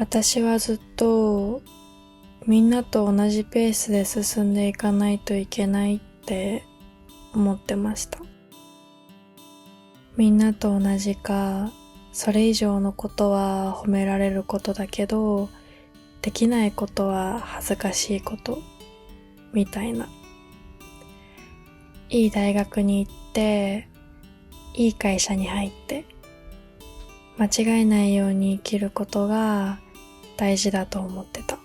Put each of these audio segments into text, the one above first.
私はずっとみんなと同じペースで進んでいかないといけないって思ってました。みんなと同じか、それ以上のことは褒められることだけど、できないことは恥ずかしいこと、みたいな。いい大学に行って、いい会社に入って、間違えないように生きることが大事だと思ってた。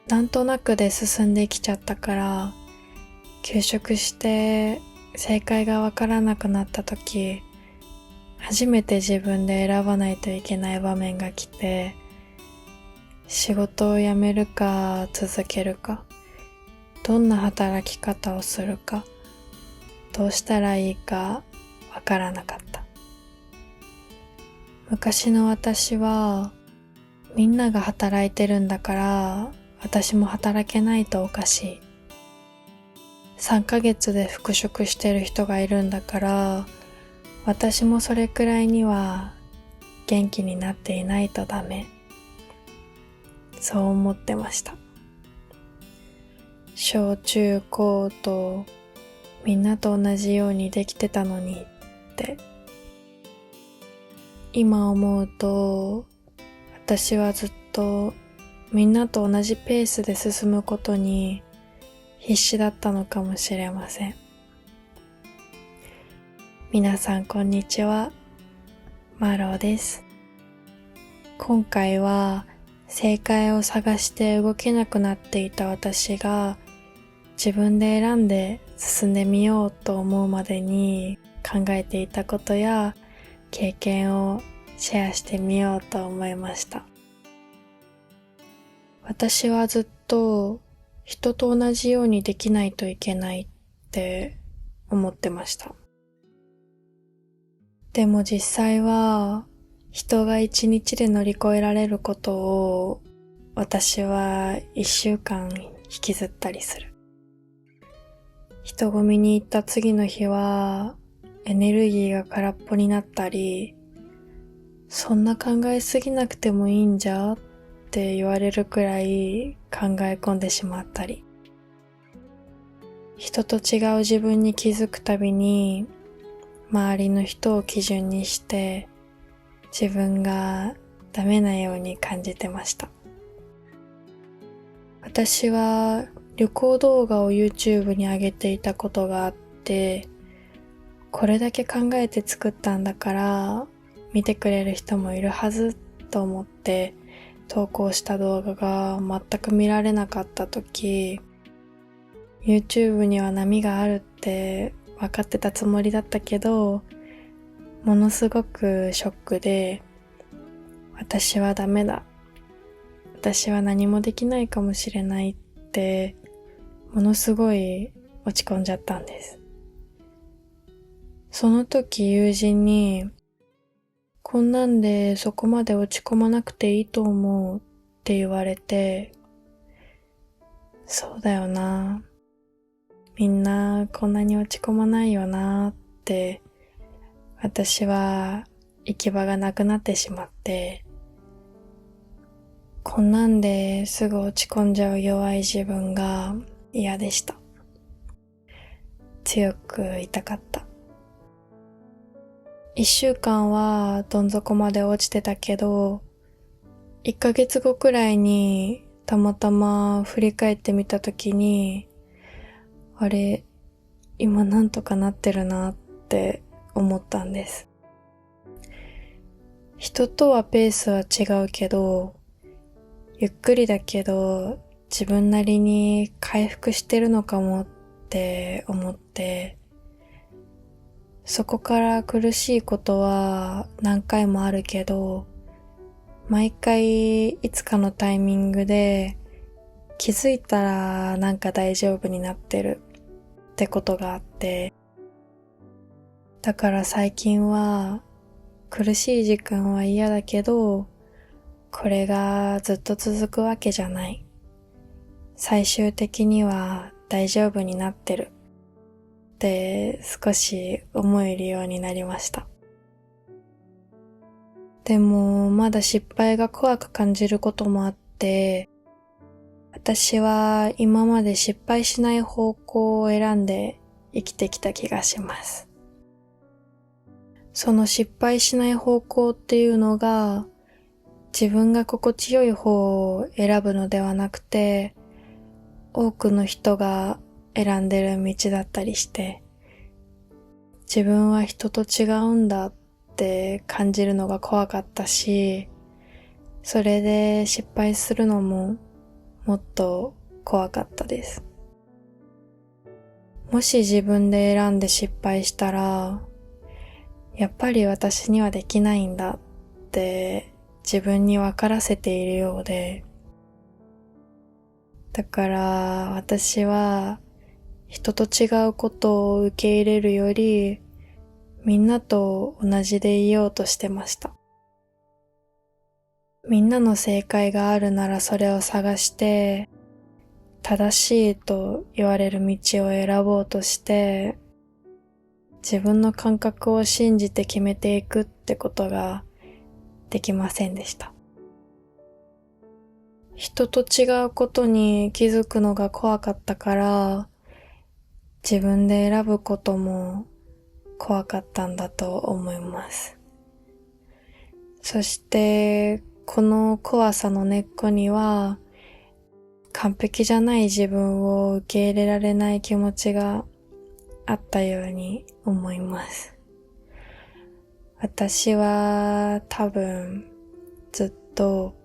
なんとなくで進んできちゃったから、休職して正解がわからなくなった時、初めて自分で選ばないといけない場面が来て、仕事を辞めるか続けるか、どんな働き方をするか、どうしたらいいかわからなかった。昔の私は、みんなが働いてるんだから、私も働けないとおかしい。3ヶ月で復職してる人がいるんだから、私もそれくらいには元気になっていないとダメ。そう思ってました。小中高とみんなと同じようにできてたのにって。今思うと、私はずっとみんなと同じペースで進むことに必死だったのかもしれません。皆さんこんにちは、マロです。今回は正解を探して動けなくなっていた私が自分で選んで進んでみようと思うまでに考えていたことや経験をシェアしてみようと思いました。私はずっと人と同じようにできないといけないって思ってました。でも実際は人が一日で乗り越えられることを私は1週間引きずったりする。人混みに行った次の日はエネルギーが空っぽになったり、そんな考えすぎなくてもいいんじゃって言われるくらい考え込んでしまったり、人と違う自分に気づくたびに周りの人を基準にして自分がダメなように感じてました。私は旅行動画を YouTube に上げていたことがあって、これだけ考えて作ったんだから見てくれる人もいるはずと思って投稿した動画が全く見られなかった時、YouTube には波があるって分かってたつもりだったけど、ものすごくショックで、私はダメだ。私は何もできないかもしれないって、ものすごい落ち込んじゃったんです。その時友人に、こんなんでそこまで落ち込まなくていいと思うって言われて、そうだよな。みんなこんなに落ち込まないよなって、私は行き場がなくなってしまって、こんなんですぐ落ち込んじゃう弱い自分が嫌でした。強くいたかった。1週間はどん底まで落ちてたけど、1ヶ月後くらいにたまたま振り返ってみたときに、あれ、今なんとかなってるなって思ったんです。人とはペースは違うけど、ゆっくりだけど自分なりに回復してるのかもって思って、そこから苦しいことは何回もあるけど、毎回いつかのタイミングで気づいたらなんか大丈夫になってるってことがあって、だから最近は苦しい時間は嫌だけど、これがずっと続くわけじゃない。最終的には大丈夫になってるって少し思えるようになりました。でもまだ失敗が怖く感じることもあって、私は今まで失敗しない方向を選んで生きてきた気がします。その失敗しない方向っていうのが、自分が心地よい方を選ぶのではなくて、多くの人が選んでる道だったりして、自分は人と違うんだって感じるのが怖かったし、それで失敗するのももっと怖かったです。もし自分で選んで失敗したら、やっぱり私にはできないんだって自分に分からせているようで、だから私は人と違うことを受け入れるより、みんなと同じでいようとしてました。みんなの正解があるならそれを探して、正しいと言われる道を選ぼうとして、自分の感覚を信じて決めていくってことができませんでした。人と違うことに気づくのが怖かったから、自分で選ぶことも怖かったんだと思います。そして、この怖さの根っこには、完璧じゃない自分を受け入れられない気持ちがあったように思います。私は多分ずっと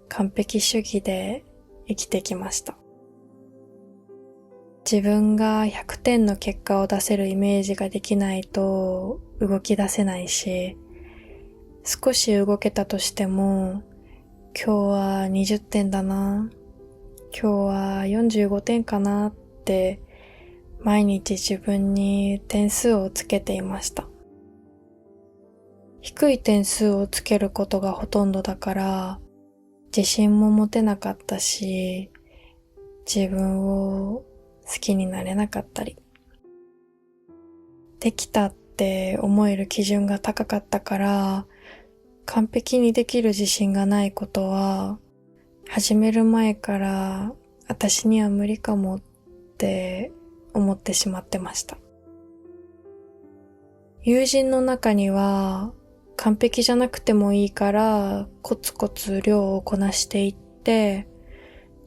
完璧主義で生きてきました。自分が100点の結果を出せるイメージができないと動き出せないし、少し動けたとしても、今日は20点だな、今日は45点かなって毎日自分に点数をつけていました。低い点数をつけることがほとんどだから、自信も持てなかったし、自分を好きになれなかったり。できたって思える基準が高かったから、完璧にできる自信がないことは、始める前から私には無理かもって思ってしまってました。友人の中には、完璧じゃなくてもいいからコツコツ量をこなしていって、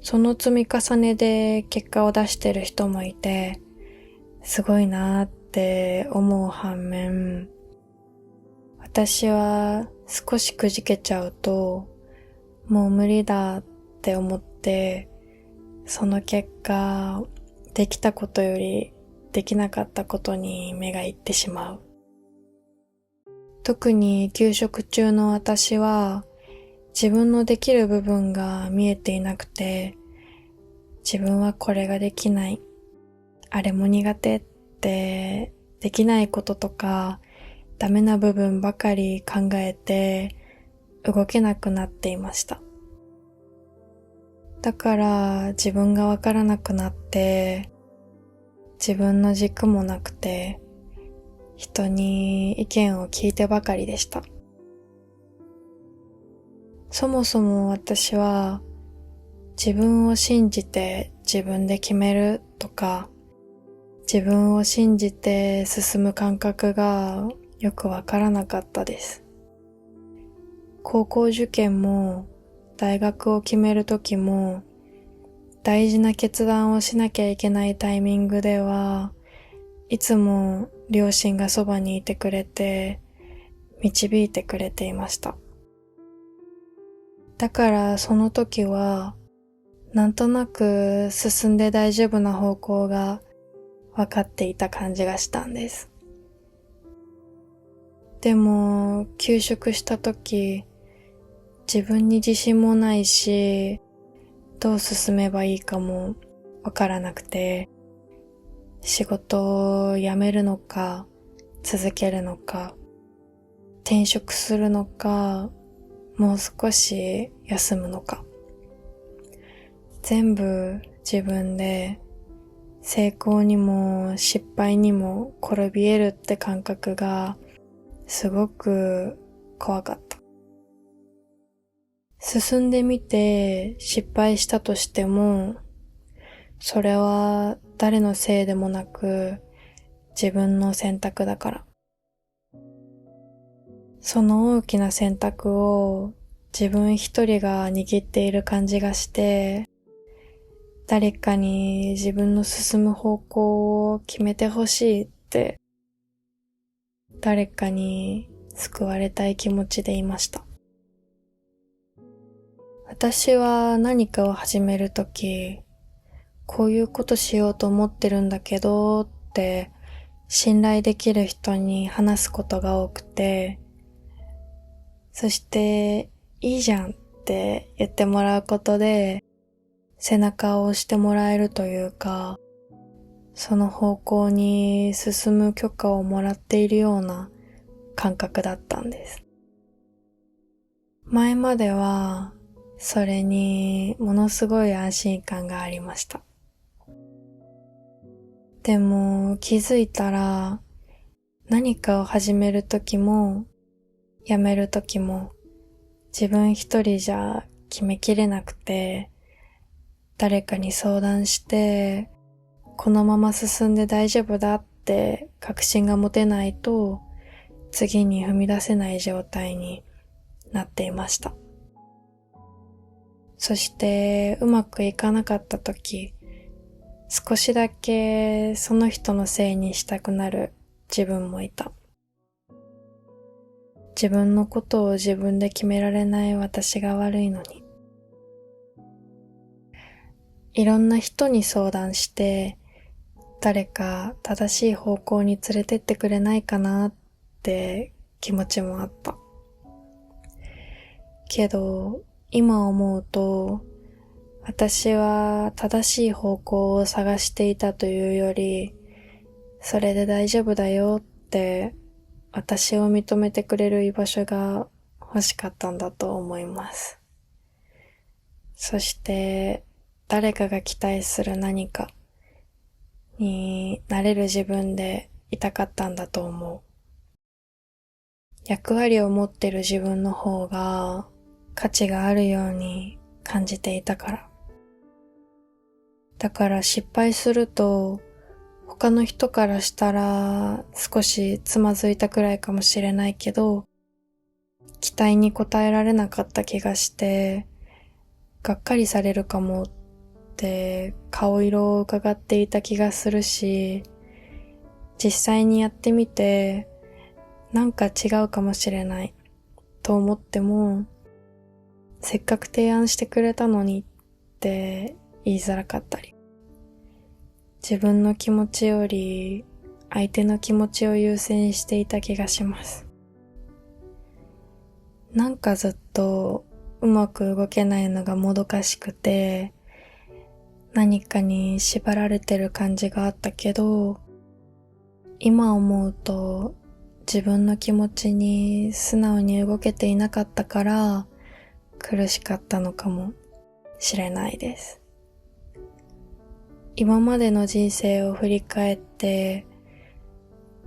その積み重ねで結果を出してる人もいて、すごいなーって思う反面、私は少しくじけちゃうと、もう無理だって思って、その結果、できたことよりできなかったことに目がいってしまう。特に休職中の私は、自分のできる部分が見えていなくて、自分はこれができない、あれも苦手ってできないこととかダメな部分ばかり考えて動けなくなっていました。だから自分がわからなくなって自分の軸もなくて人に意見を聞いてばかりでした。そもそも私は自分を信じて自分で決めるとか自分を信じて進む感覚がよくわからなかったです。高校受験も大学を決めるときも大事な決断をしなきゃいけないタイミングではいつも両親がそばにいてくれて導いてくれていました。だからその時はなんとなく進んで大丈夫な方向が分かっていた感じがしたんです。でも休職した時自分に自信もないしどう進めばいいかも分からなくて仕事を辞めるのか続けるのか転職するのかもう少し休むのか全部自分で成功にも失敗にも転び得るって感覚がすごく怖かった。進んでみて失敗したとしても、それは誰のせいでもなく自分の選択だから。その大きな選択を自分一人が握っている感じがして、誰かに自分の進む方向を決めてほしいって、誰かに救われたい気持ちでいました。私は何かを始めるとき、こういうことしようと思ってるんだけどって信頼できる人に話すことが多くて、そしていいじゃんって言ってもらうことで背中を押してもらえるというか、その方向に進む許可をもらっているような感覚だったんです。前まではそれにものすごい安心感がありました。でも気づいたら、何かを始めるときもやめるときも自分一人じゃ決めきれなくて、誰かに相談してこのまま進んで大丈夫だって確信が持てないと次に踏み出せない状態になっていました。そしてうまくいかなかったとき、少しだけその人のせいにしたくなる自分もいた。自分のことを自分で決められない私が悪いのに。いろんな人に相談して、誰か正しい方向に連れてってくれないかなって気持ちもあった。けど、今思うと、私は正しい方向を探していたというより、それで大丈夫だよって私を認めてくれる居場所が欲しかったんだと思います。そして誰かが期待する何かになれる自分でいたかったんだと思う。役割を持ってる自分の方が価値があるように感じていたから。だから失敗すると他の人からしたら少しつまずいたくらいかもしれないけど、期待に応えられなかった気がしてがっかりされるかもって顔色を伺っていた気がするし、実際にやってみてなんか違うかもしれないと思っても、せっかく提案してくれたのにって言いづらかったり、自分の気持ちより相手の気持ちを優先していた気がします。なんかずっとうまく動けないのがもどかしくて、何かに縛られてる感じがあったけど、今思うと自分の気持ちに素直に動けていなかったから苦しかったのかもしれないです。今までの人生を振り返って、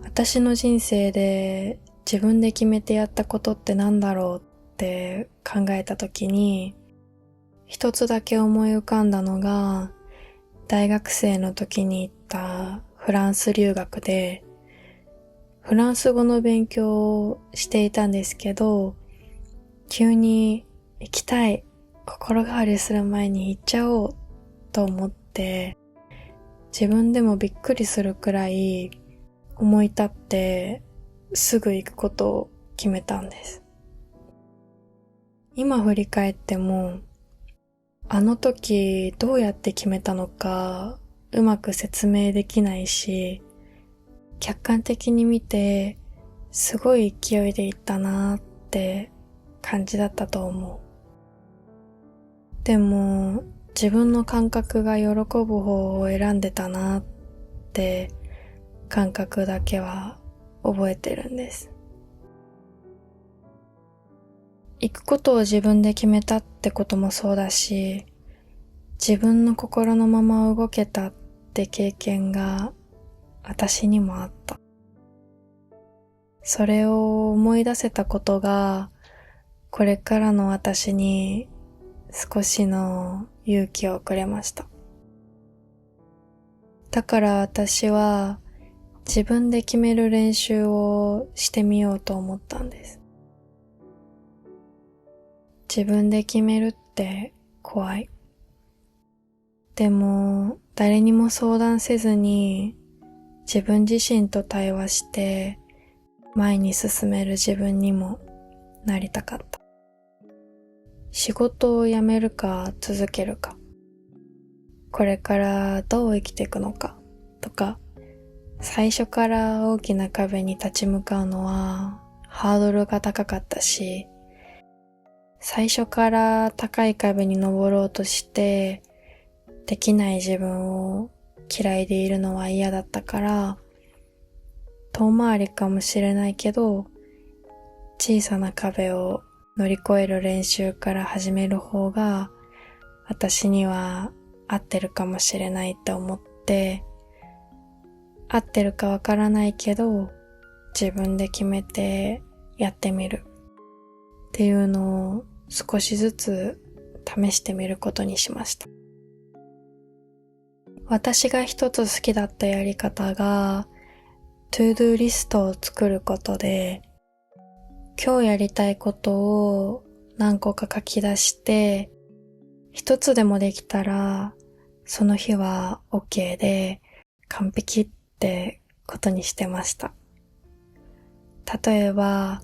私の人生で自分で決めてやったことってなんだろうって考えたときに、一つだけ思い浮かんだのが、大学生の時に行ったフランス留学で、フランス語の勉強をしていたんですけど、急に行きたい、心変わりする前に行っちゃおうと思って、自分でもびっくりするくらい思い立ってすぐ行くことを決めたんです。今振り返っても、あの時どうやって決めたのかうまく説明できないし、客観的に見てすごい勢いで行ったなーって感じだったと思う。でも自分の感覚が喜ぶ方を選んでたなって感覚だけは覚えてるんです。行くことを自分で決めたってこともそうだし、自分の心のまま動けたって経験が私にもあった。それを思い出せたことがこれからの私に少しの勇気をくれました。だから私は自分で決める練習をしてみようと思ったんです。自分で決めるって怖い。でも誰にも相談せずに自分自身と対話して前に進める自分にもなりたかった。仕事を辞めるか続けるか、これからどう生きていくのかとか、最初から大きな壁に立ち向かうのはハードルが高かったし、最初から高い壁に登ろうとしてできない自分を嫌いでいるのは嫌だったから、遠回りかもしれないけど、小さな壁を乗り越える練習から始める方が私には合ってるかもしれないって思って、合ってるかわからないけど自分で決めてやってみるっていうのを少しずつ試してみることにしました。私が一つ好きだったやり方が、トゥードゥーリストを作ることで、今日やりたいことを何個か書き出して、一つでもできたら、その日は OK で完璧ってことにしてました。例えば、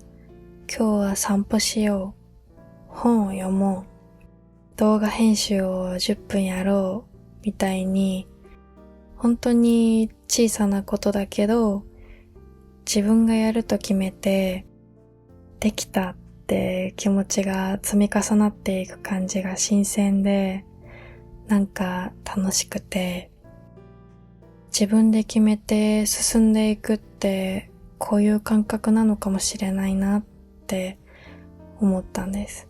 今日は散歩しよう、本を読もう、動画編集を10分やろう、みたいに、本当に小さなことだけど、自分がやると決めて、できたって気持ちが積み重なっていく感じが新鮮で、なんか楽しくて、自分で決めて進んでいくってこういう感覚なのかもしれないなって思ったんです。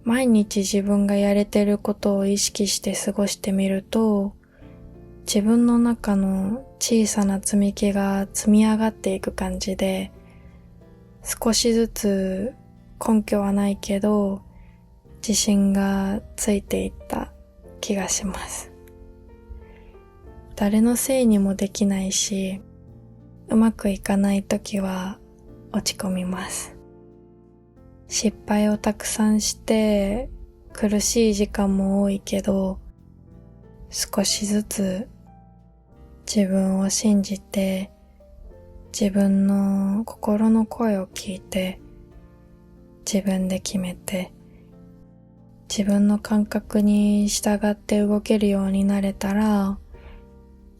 毎日自分がやれてることを意識して過ごしてみると、自分の中の小さな積み木が積み上がっていく感じで、少しずつ根拠はないけど自信がついていった気がします。誰のせいにもできないし、うまくいかないときは落ち込みます。失敗をたくさんして苦しい時間も多いけど、少しずつ自分を信じて、自分の心の声を聞いて、自分で決めて、自分の感覚に従って動けるようになれたら、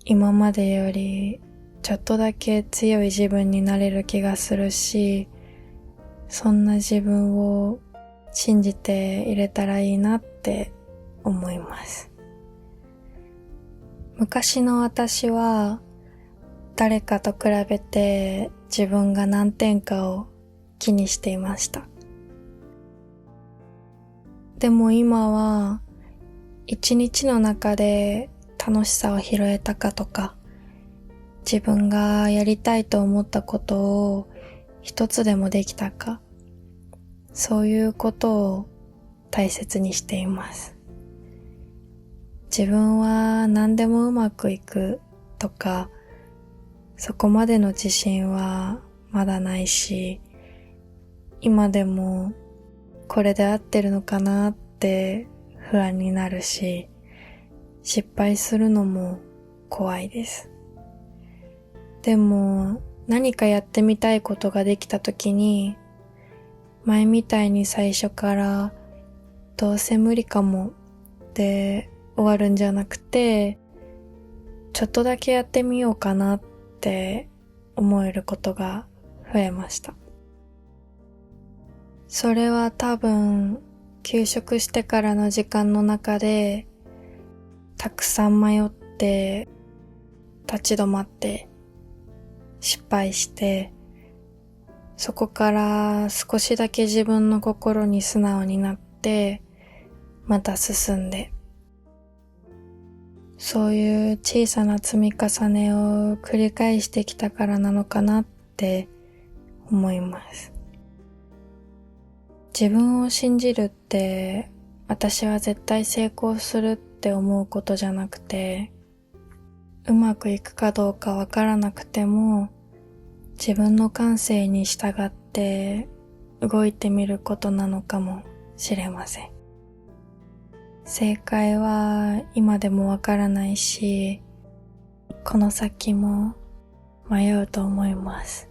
今までよりちょっとだけ強い自分になれる気がするし、そんな自分を信じていれたらいいなって思います。昔の私は誰かと比べて自分が何点かを気にしていました。でも今は一日の中で楽しさを拾えたかとか、自分がやりたいと思ったことを一つでもできたか、そういうことを大切にしています。自分は何でもうまくいくとか、そこまでの自信はまだないし、今でもこれで合ってるのかなって不安になるし、失敗するのも怖いです。でも何かやってみたいことができたときに、前みたいに最初からどうせ無理かもって終わるんじゃなくて、ちょっとだけやってみようかなって思えることが増えました。それは多分休職してからの時間の中でたくさん迷って立ち止まって失敗して、そこから少しだけ自分の心に素直になってまた進んで、そういう小さな積み重ねを繰り返してきたからなのかなって思います。自分を信じるって私は絶対成功するって思うことじゃなくて、うまくいくかどうかわからなくても自分の感性に従って動いてみることなのかもしれません。正解は今でもわからないし、この先も迷うと思います。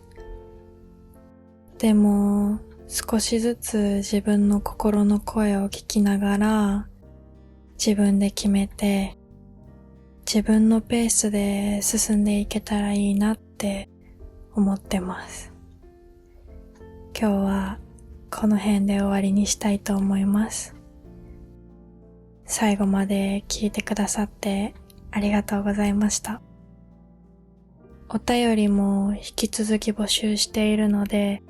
でも少しずつ自分の心の声を聞きながら自分で決めて自分のペースで進んでいけたらいいなって思ってます。今日はこの辺で終わりにしたいと思います。最後まで聞いてくださってありがとうございました。お便りも引き続き募集しているので、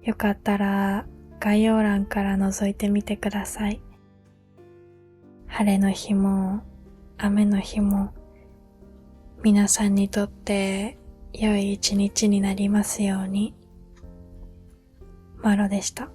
よかったら概要欄から覗いてみてください。晴れの日も雨の日も皆さんにとって良い一日になりますように。マロでした。